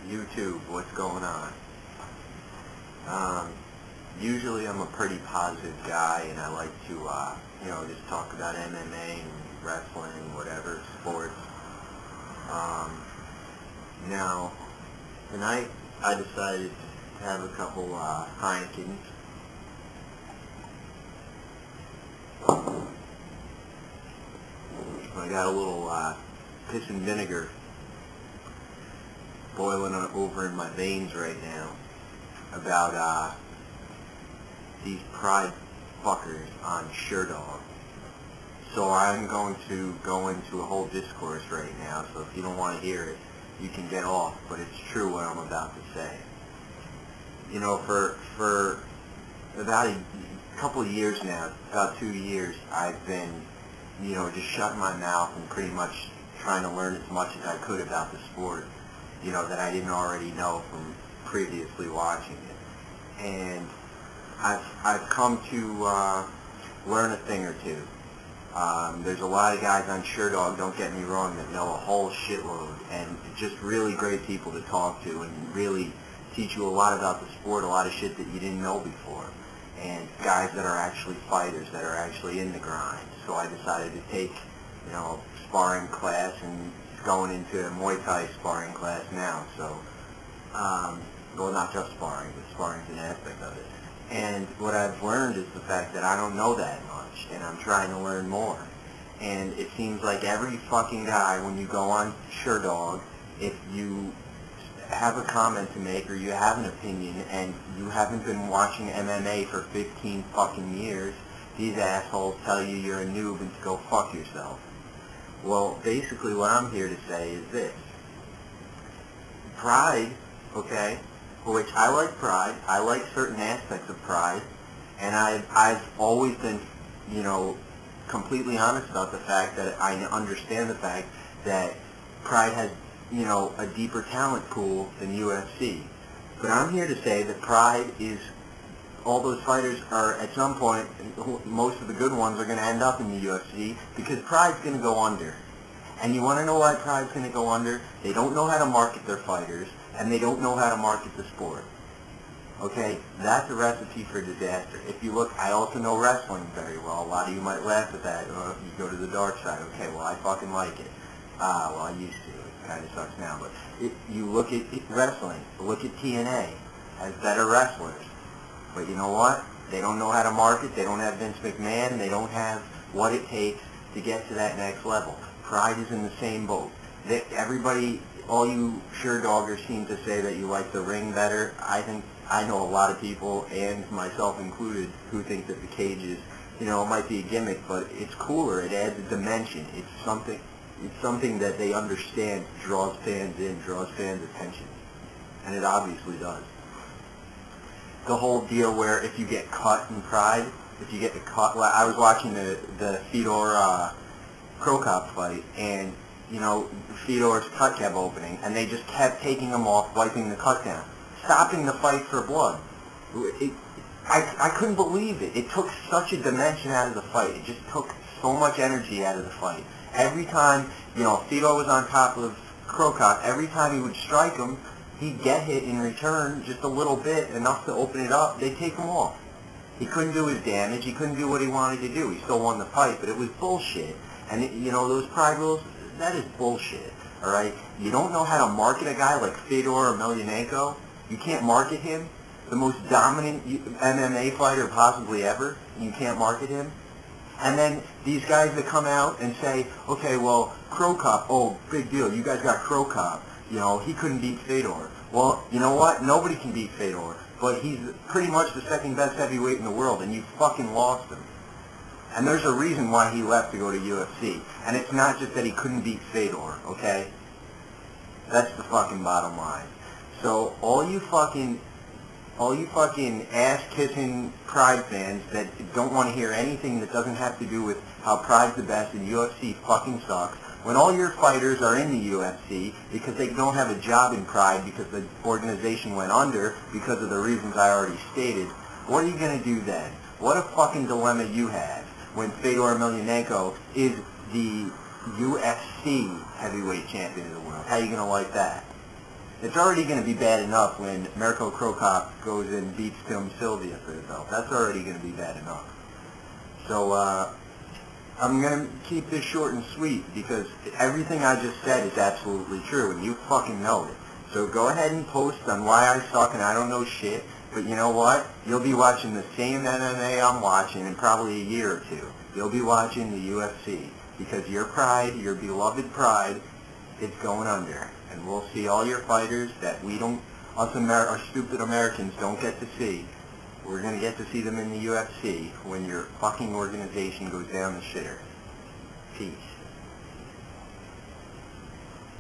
YouTube, what's going on? Usually I'm a pretty positive guy, and I like to, just talk about MMA and wrestling, whatever, sports. Now, tonight I decided to have a couple Heinekens. I got a little piss and vinegar boiling over in my veins right now about these pride fuckers on SureDog. So I'm going to go into a whole discourse right now, so if you don't want to hear it, you can get off, but it's true what I'm about to say. You know, for about a couple of years now, about 2 years, I've been, just shutting my mouth and pretty much trying to learn as much as I could about the sport, that I didn't already know from previously watching it. And I've come to learn a thing or two. There's a lot of guys on SureDog, don't get me wrong, that know a whole shitload, and just really great people to talk to and really teach you a lot about the sport, a lot of shit that you didn't know before. And guys that are actually fighters, that are actually in the grind. So I decided to take, sparring class, and going into a Muay Thai sparring class now. So, well, not just sparring, but sparring's an aspect of it. And what I've learned is the fact that I don't know that much, and I'm trying to learn more. And it seems like every fucking guy, when you go on SureDog, if you have a comment to make or you have an opinion and you haven't been watching MMA for 15 fucking years, these assholes tell you you're a noob and to go fuck yourself. Well, basically what I'm here to say is this. Pride, okay, which I like pride, I like certain aspects of pride, and I've always been, completely honest about the fact that I understand the fact that pride has, a deeper talent pool than UFC. But I'm here to say that pride is, all those fighters are, at some point, most of the good ones are going to end up in the UFC because pride's going to go under. And you want to know why pride's going to go under? They don't know how to market their fighters, and they don't know how to market the sport. Okay, that's a recipe for disaster. If you look, I also know wrestling very well. A lot of you might laugh at that. Oh, you go to the dark side. Okay, well, I fucking like it. Well, I used to. It kind of sucks now. But you look at wrestling. Look at TNA. Has better wrestlers. But you know what? They don't know how to market. They don't have Vince McMahon. They don't have what it takes to get to that next level. Pride is in the same boat. Everybody, all you SureDoggers seem to say that you like the ring better. I know a lot of people, and myself included, who think that the cages, it might be a gimmick, but it's cooler. It adds a dimension. It's something that they understand draws fans in, draws fans' attention. And it obviously does. The whole deal where if you get cut in Pride, if you get the cut, I was watching the Fedor Krokop fight, and Fedor's cut kept opening, and they just kept taking him off, wiping the cut down, stopping the fight for blood. I couldn't believe it. It took such a dimension out of the fight. It just took so much energy out of the fight. Every time, Fedor was on top of Krokop, every time he would strike him, he'd get hit in return just a little bit, enough to open it up. They'd take him off. He couldn't do his damage. He couldn't do what he wanted to do. He still won the fight, but it was bullshit. And, those pride rules, that is bullshit, all right? You don't know how to market a guy like Fedor or Emelianenko. You can't market him. The most dominant MMA fighter possibly ever. You can't market him. And then these guys that come out and say, okay, well, Krokop, oh, big deal. You guys got Krokop. He couldn't beat Fedor. Well, you know what? Nobody can beat Fedor. But he's pretty much the second best heavyweight in the world, and you fucking lost him. And there's a reason why he left to go to UFC. And it's not just that he couldn't beat Fedor, okay? That's the fucking bottom line. So all you fucking ass-kissing Pride fans that don't want to hear anything that doesn't have to do with how Pride's the best and UFC fucking sucks, when all your fighters are in the UFC because they don't have a job in Pride because the organization went under because of the reasons I already stated, what are you going to do then? What a fucking dilemma you have when Fedor Emelianenko is the UFC heavyweight champion of the world. How are you going to like that? It's already going to be bad enough when Mirko Krokop goes and beats Tim Sylvia for the belt. That's already going to be bad enough. So I'm going to keep this short and sweet because everything I just said is absolutely true, and you fucking know it. So go ahead and post on why I suck and I don't know shit, but you know what? You'll be watching the same MMA I'm watching in probably a year or two. You'll be watching the UFC because your pride, your beloved pride, is going under. And we'll see all your fighters that we don't, our stupid Americans don't get to see. We're going to get to see them in the UFC when your fucking organization goes down the shitter. Peace.